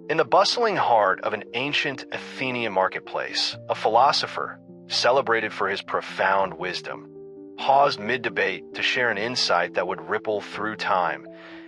In the bustling heart of an ancient Athenian marketplace, a philosopher, celebrated for his profound wisdom, paused mid-debate to share an insight that would ripple through time.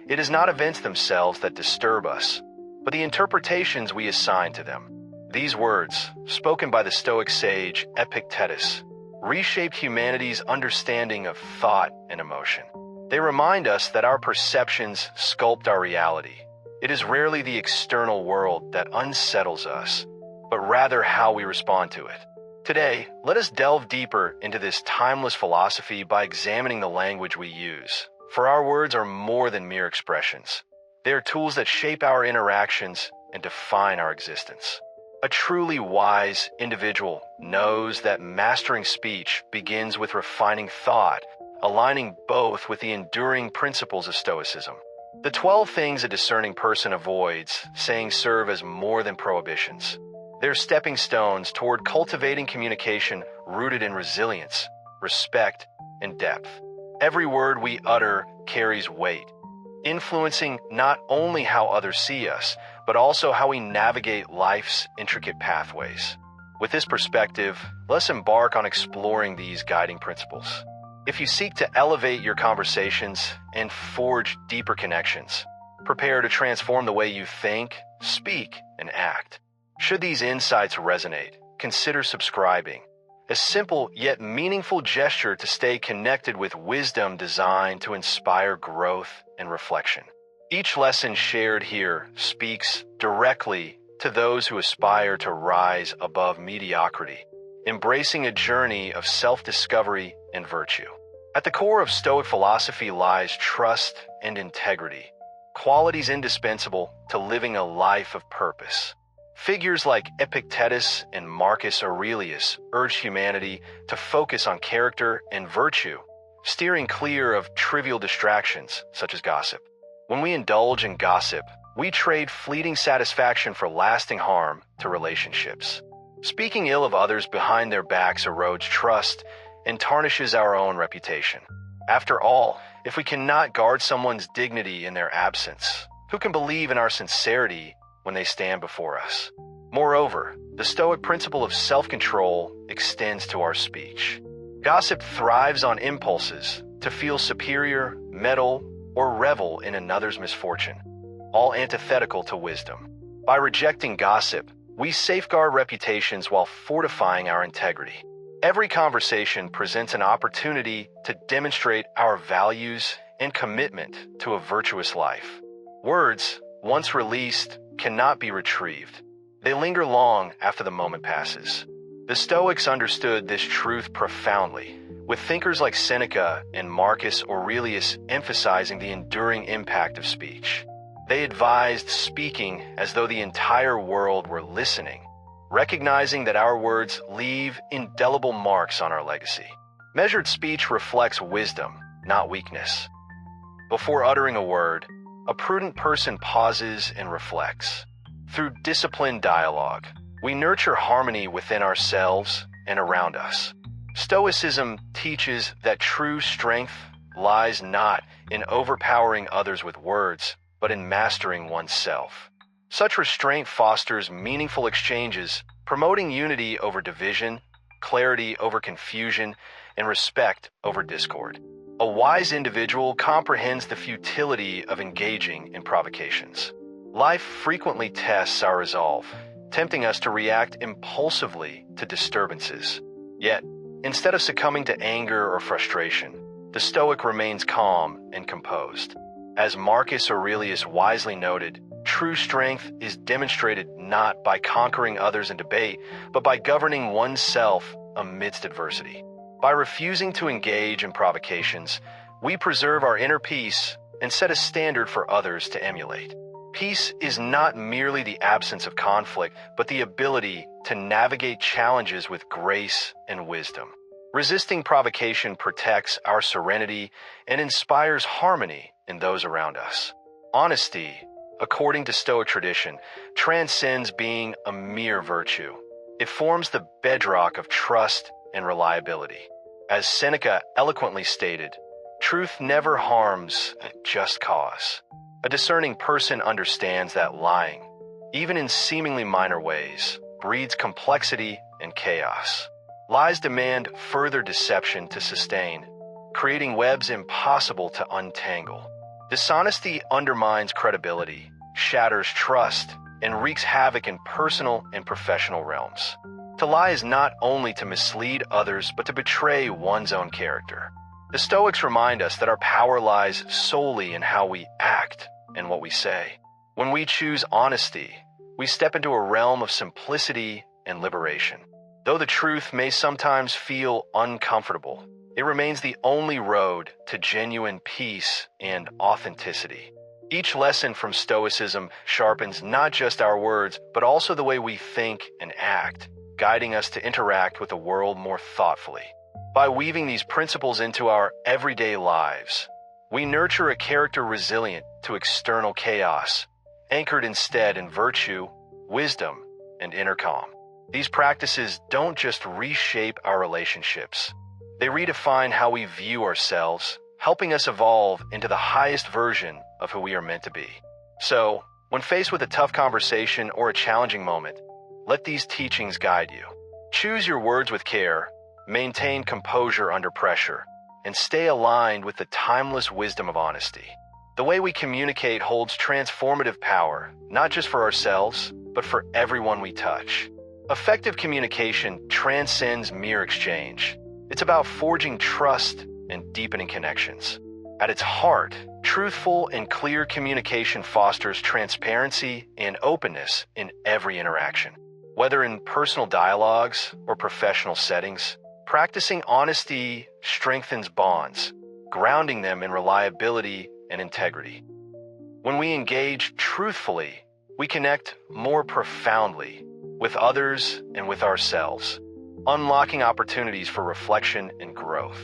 It is not events themselves that disturb us, but the interpretations we assign to them. These words, spoken by the Stoic sage Epictetus, reshaped humanity's understanding of thought and emotion. They remind us that our perceptions sculpt our reality. It is rarely the external world that unsettles us, but rather how we respond to it. Today, let us delve deeper into this timeless philosophy by examining the language we use. For our words are more than mere expressions. They are tools that shape our interactions and define our existence. A truly wise individual knows that mastering speech begins with refining thought, aligning both with the enduring principles of Stoicism. The 12 things a discerning person avoids saying serve as more than prohibitions. They're stepping stones toward cultivating communication rooted in resilience, respect, and depth. Every word we utter carries weight, influencing not only how others see us, but also how we navigate life's intricate pathways. With this perspective, let's embark on exploring these guiding principles. If you seek to elevate your conversations and forge deeper connections, prepare to transform the way you think, speak, and act. Should these insights resonate, consider subscribing. A simple yet meaningful gesture to stay connected with wisdom designed to inspire growth and reflection. Each lesson shared here speaks directly to those who aspire to rise above mediocrity, embracing a journey of self-discovery and virtue. At the core of Stoic philosophy lies trust and integrity, qualities indispensable to living a life of purpose. Figures like Epictetus and Marcus Aurelius urged humanity to focus on character and virtue, steering clear of trivial distractions such as gossip. When we indulge in gossip, we trade fleeting satisfaction for lasting harm to relationships. Speaking ill of others behind their backs erodes trust and tarnishes our own reputation. After all, if we cannot guard someone's dignity in their absence, who can believe in our sincerity when they stand before us? Moreover, the Stoic principle of self-control extends to our speech. Gossip thrives on impulses to feel superior, meddle, or revel in another's misfortune, all antithetical to wisdom. By rejecting gossip, we safeguard reputations while fortifying our integrity. Every conversation presents an opportunity to demonstrate our values and commitment to a virtuous life. Words, once released, cannot be retrieved. They linger long after the moment passes. The Stoics understood this truth profoundly, with thinkers like Seneca and Marcus Aurelius emphasizing the enduring impact of speech. They advised speaking as though the entire world were listening, recognizing that our words leave indelible marks on our legacy. Measured speech reflects wisdom, not weakness. Before uttering a word, a prudent person pauses and reflects. Through disciplined dialogue, we nurture harmony within ourselves and around us. Stoicism teaches that true strength lies not in overpowering others with words, but in mastering oneself. Such restraint fosters meaningful exchanges, promoting unity over division, clarity over confusion, and respect over discord. A wise individual comprehends the futility of engaging in provocations. Life frequently tests our resolve, tempting us to react impulsively to disturbances. Yet, instead of succumbing to anger or frustration, the Stoic remains calm and composed. As Marcus Aurelius wisely noted, true strength is demonstrated not by conquering others in debate, but by governing oneself amidst adversity. By refusing to engage in provocations, we preserve our inner peace and set a standard for others to emulate. Peace is not merely the absence of conflict, but the ability to navigate challenges with grace and wisdom. Resisting provocation protects our serenity and inspires harmony in those around us. Honesty, according to Stoic tradition, transcends being a mere virtue. It forms the bedrock of trust and reliability. As Seneca eloquently stated, truth never harms a just cause. A discerning person understands that lying, even in seemingly minor ways, breeds complexity and chaos. Lies demand further deception to sustain, creating webs impossible to untangle. Dishonesty undermines credibility, shatters trust, and wreaks havoc in personal and professional realms. To lie is not only to mislead others, but to betray one's own character. The Stoics remind us that our power lies solely in how we act and what we say. When we choose honesty, we step into a realm of simplicity and liberation. Though the truth may sometimes feel uncomfortable, it remains the only road to genuine peace and authenticity. Each lesson from Stoicism sharpens not just our words, but also the way we think and act, guiding us to interact with the world more thoughtfully. By weaving these principles into our everyday lives, we nurture a character resilient to external chaos, anchored instead in virtue, wisdom, and inner calm. These practices don't just reshape our relationships. They redefine how we view ourselves, helping us evolve into the highest version of who we are meant to be. So, when faced with a tough conversation or a challenging moment, let these teachings guide you. Choose your words with care, maintain composure under pressure, and stay aligned with the timeless wisdom of honesty. The way we communicate holds transformative power, not just for ourselves, but for everyone we touch. Effective communication transcends mere exchange. It's about forging trust and deepening connections. At its heart, truthful and clear communication fosters transparency and openness in every interaction. Whether in personal dialogues or professional settings, practicing honesty strengthens bonds, grounding them in reliability and integrity. When we engage truthfully, we connect more profoundly with others and with ourselves, unlocking opportunities for reflection and growth.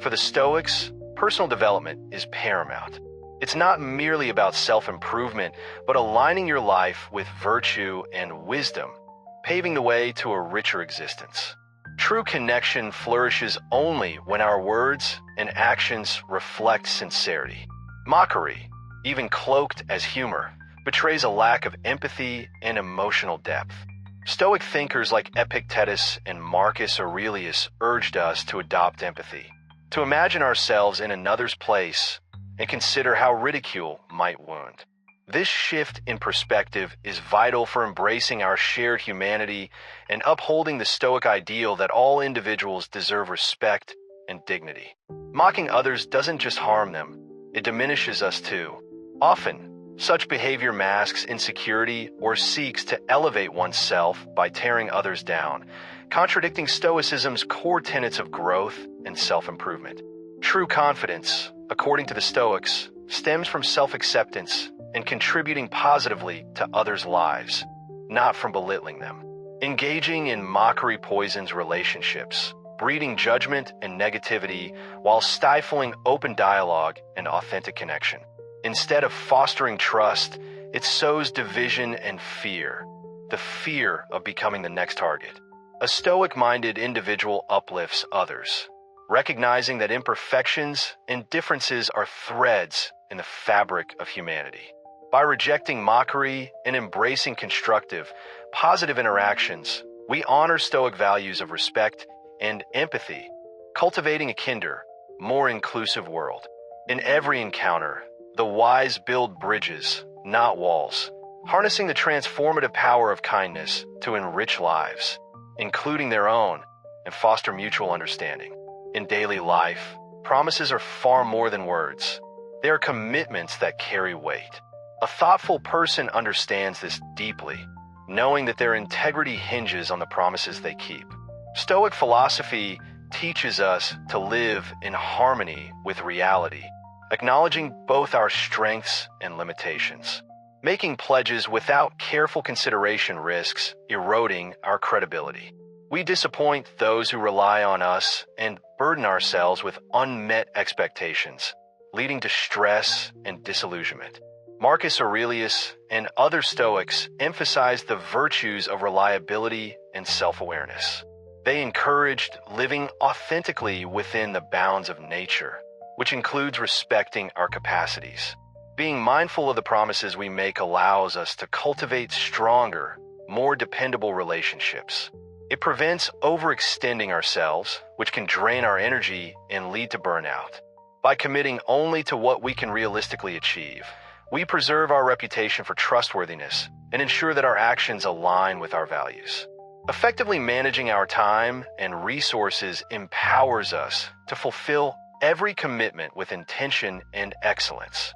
For the Stoics, personal development is paramount. It's not merely about self-improvement, but aligning your life with virtue and wisdom, paving the way to a richer existence. True connection flourishes only when our words and actions reflect sincerity. Mockery, even cloaked as humor, betrays a lack of empathy and emotional depth. Stoic thinkers like Epictetus and Marcus Aurelius urged us to adopt empathy, to imagine ourselves in another's place and consider how ridicule might wound. This shift in perspective is vital for embracing our shared humanity and upholding the Stoic ideal that all individuals deserve respect and dignity. Mocking others doesn't just harm them, it diminishes us too. Often, such behavior masks insecurity or seeks to elevate oneself by tearing others down, contradicting Stoicism's core tenets of growth and self-improvement. True confidence, according to the Stoics, stems from self-acceptance and contributing positively to others' lives, not from belittling them. Engaging in mockery poisons relationships, breeding judgment and negativity while stifling open dialogue and authentic connection. Instead of fostering trust, it sows division and fear, the fear of becoming the next target. A Stoic-minded individual uplifts others, recognizing that imperfections and differences are threads in the fabric of humanity. By rejecting mockery and embracing constructive, positive interactions, we honor Stoic values of respect and empathy, cultivating a kinder, more inclusive world. In every encounter, the wise build bridges, not walls, harnessing the transformative power of kindness to enrich lives, including their own, and foster mutual understanding. In daily life, promises are far more than words. They are commitments that carry weight. A thoughtful person understands this deeply, knowing that their integrity hinges on the promises they keep. Stoic philosophy teaches us to live in harmony with reality, acknowledging both our strengths and limitations. Making pledges without careful consideration risks eroding our credibility. We disappoint those who rely on us and burden ourselves with unmet expectations, leading to stress and disillusionment. Marcus Aurelius and other Stoics emphasized the virtues of reliability and self-awareness. They encouraged living authentically within the bounds of nature, which includes respecting our capacities. Being mindful of the promises we make allows us to cultivate stronger, more dependable relationships. It prevents overextending ourselves, which can drain our energy and lead to burnout. By committing only to what we can realistically achieve, we preserve our reputation for trustworthiness and ensure that our actions align with our values. Effectively managing our time and resources empowers us to fulfill every commitment with intention and excellence.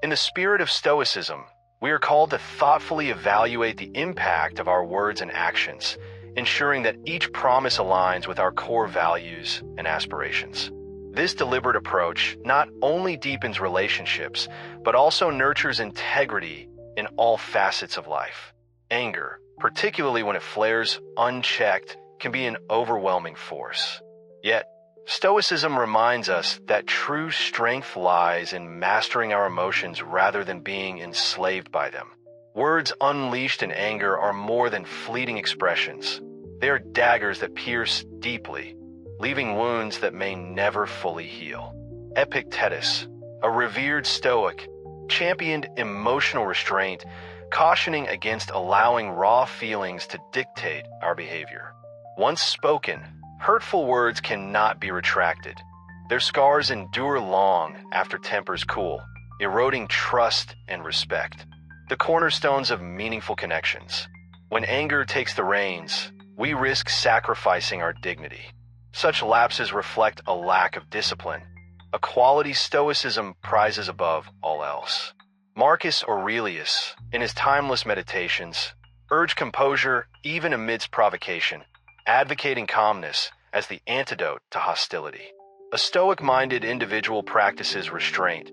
In the spirit of Stoicism, we are called to thoughtfully evaluate the impact of our words and actions, ensuring that each promise aligns with our core values and aspirations. This deliberate approach not only deepens relationships, but also nurtures integrity in all facets of life. Anger, particularly when it flares unchecked, can be an overwhelming force. Yet, Stoicism reminds us that true strength lies in mastering our emotions rather than being enslaved by them. Words unleashed in anger are more than fleeting expressions. They are daggers that pierce deeply, leaving wounds that may never fully heal. Epictetus, a revered Stoic, championed emotional restraint, cautioning against allowing raw feelings to dictate our behavior. Once spoken, hurtful words cannot be retracted. Their scars endure long after tempers cool, eroding trust and respect, the cornerstones of meaningful connections. When anger takes the reins, we risk sacrificing our dignity. Such lapses reflect a lack of discipline, a quality Stoicism prizes above all else. Marcus Aurelius, in his timeless meditations, urged composure even amidst provocation, advocating calmness as the antidote to hostility. A Stoic-minded individual practices restraint,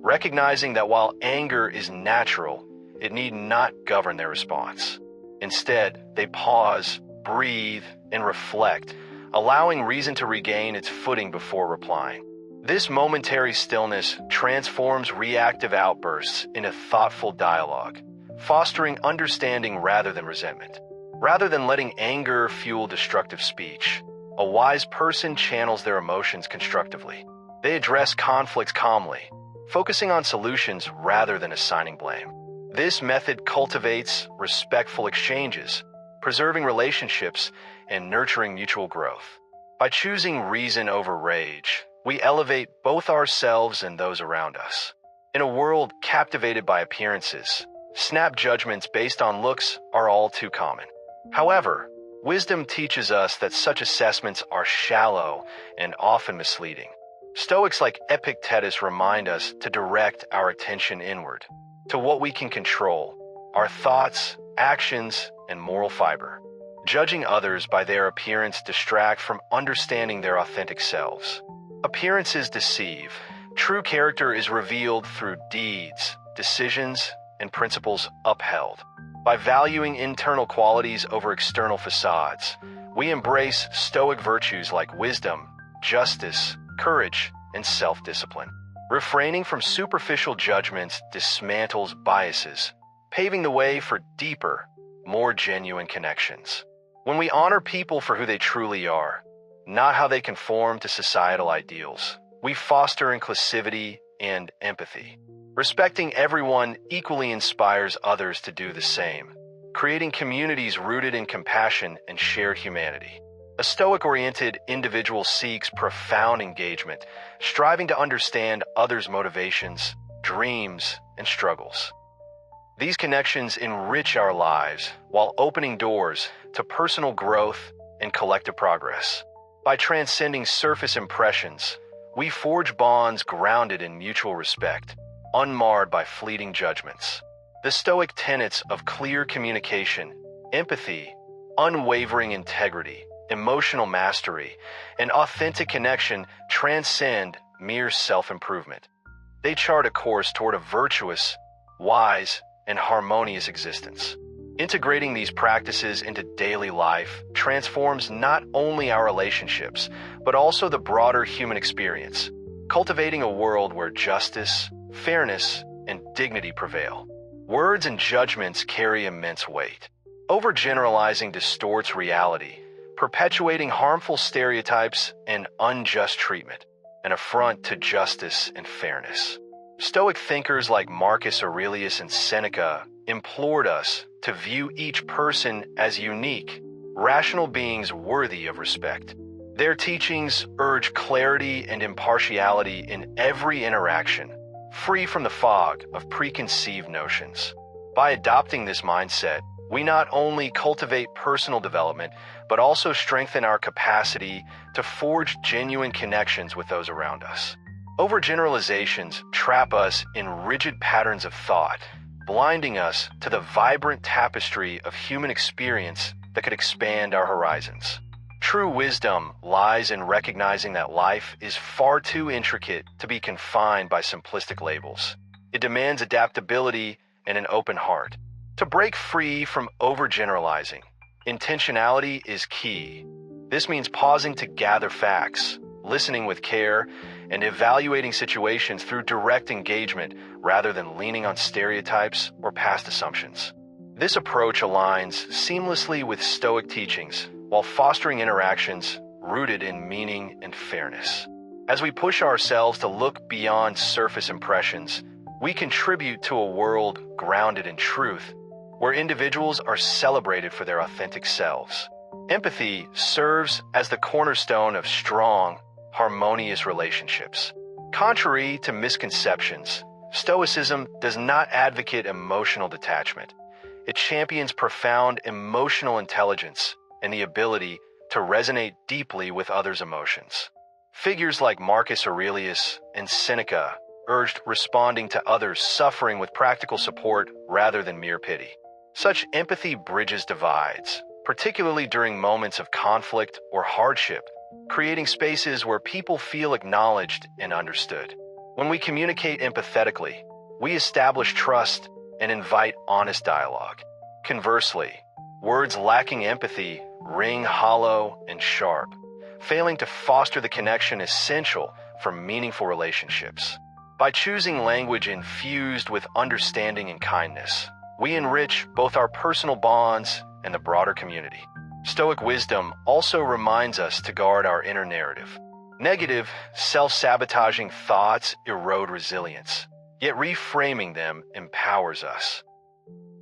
recognizing that while anger is natural, it need not govern their response. Instead, they pause, breathe, and reflect, allowing reason to regain its footing before replying. This momentary stillness transforms reactive outbursts into thoughtful dialogue, fostering understanding rather than resentment. Rather than letting anger fuel destructive speech, a wise person channels their emotions constructively. They address conflicts calmly, focusing on solutions rather than assigning blame. This method cultivates respectful exchanges, preserving relationships and nurturing mutual growth. By choosing reason over rage, we elevate both ourselves and those around us. In a world captivated by appearances, snap judgments based on looks are all too common. However, wisdom teaches us that such assessments are shallow and often misleading. Stoics like Epictetus remind us to direct our attention inward, to what we can control, our thoughts, actions, and moral fiber. Judging others by their appearance distract from understanding their authentic selves. Appearances deceive. True character is revealed through deeds, decisions, and principles upheld. By valuing internal qualities over external facades, we embrace Stoic virtues like wisdom, justice, courage, and self-discipline. Refraining from superficial judgments dismantles biases, paving the way for deeper, more genuine connections. When we honor people for who they truly are, not how they conform to societal ideals, we foster inclusivity and empathy. Respecting everyone equally inspires others to do the same, creating communities rooted in compassion and shared humanity. A Stoic-oriented individual seeks profound engagement, striving to understand others' motivations, dreams, and struggles. These connections enrich our lives while opening doors to personal growth and collective progress. By transcending surface impressions, we forge bonds grounded in mutual respect, unmarred by fleeting judgments. The Stoic tenets of clear communication, empathy, unwavering integrity, emotional mastery, and authentic connection transcend mere self-improvement. They chart a course toward a virtuous, wise, and harmonious existence. Integrating these practices into daily life transforms not only our relationships, but also the broader human experience, cultivating a world where justice, fairness, and dignity prevail. Words and judgments carry immense weight. Overgeneralizing distorts reality, perpetuating harmful stereotypes and unjust treatment, an affront to justice and fairness. Stoic thinkers like Marcus Aurelius and Seneca implored us to view each person as unique, rational beings worthy of respect. Their teachings urge clarity and impartiality in every interaction, free from the fog of preconceived notions. By adopting this mindset, we not only cultivate personal development, but also strengthen our capacity to forge genuine connections with those around us. Overgeneralizations trap us in rigid patterns of thought, blinding us to the vibrant tapestry of human experience that could expand our horizons. True wisdom lies in recognizing that life is far too intricate to be confined by simplistic labels. It demands adaptability and an open heart. To break free from overgeneralizing, intentionality is key. This means pausing to gather facts, listening with care, and evaluating situations through direct engagement rather than leaning on stereotypes or past assumptions. This approach aligns seamlessly with Stoic teachings while fostering interactions rooted in meaning and fairness. As we push ourselves to look beyond surface impressions, we contribute to a world grounded in truth, where individuals are celebrated for their authentic selves. Empathy serves as the cornerstone of strong, harmonious relationships. Contrary to misconceptions, Stoicism does not advocate emotional detachment. It champions profound emotional intelligence and the ability to resonate deeply with others' emotions. Figures like Marcus Aurelius and Seneca urged responding to others suffering with practical support rather than mere pity. Such empathy bridges divides, particularly during moments of conflict or hardship, creating spaces where people feel acknowledged and understood. When we communicate empathetically, we establish trust and invite honest dialogue. Conversely, words lacking empathy ring hollow and sharp, failing to foster the connection essential for meaningful relationships. By choosing language infused with understanding and kindness, we enrich both our personal bonds and the broader community. Stoic wisdom also reminds us to guard our inner narrative. Negative, self-sabotaging thoughts erode resilience, yet reframing them empowers us.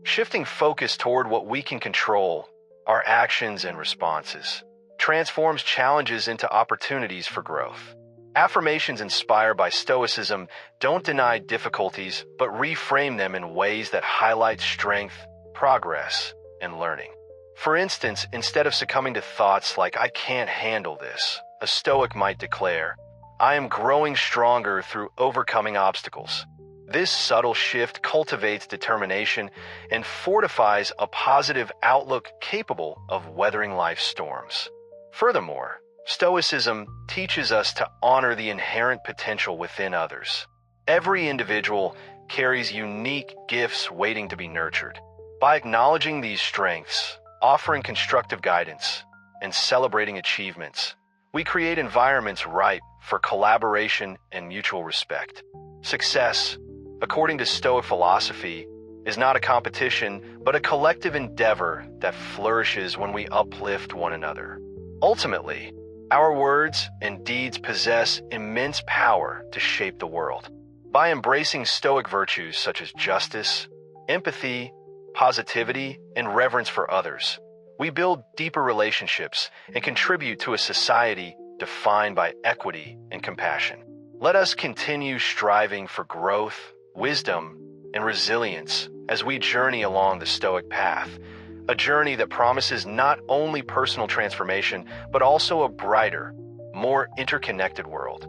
Shifting focus toward what we can control, our actions and responses, transforms challenges into opportunities for growth. Affirmations inspired by Stoicism don't deny difficulties, but reframe them in ways that highlight strength, progress, and learning. For instance, instead of succumbing to thoughts like, "I can't handle this," a Stoic might declare, "I am growing stronger through overcoming obstacles." This subtle shift cultivates determination and fortifies a positive outlook capable of weathering life's storms. Furthermore, Stoicism teaches us to honor the inherent potential within others. Every individual carries unique gifts waiting to be nurtured. By acknowledging these strengths, offering constructive guidance, and celebrating achievements, we create environments ripe for collaboration and mutual respect. Success, according to Stoic philosophy, is not a competition, but a collective endeavor that flourishes when we uplift one another. Ultimately, our words and deeds possess immense power to shape the world. By embracing Stoic virtues such as justice, empathy, positivity, and reverence for others, we build deeper relationships and contribute to a society defined by equity and compassion. Let us continue striving for growth, wisdom, and resilience as we journey along the Stoic path, a journey that promises not only personal transformation, but also a brighter, more interconnected world.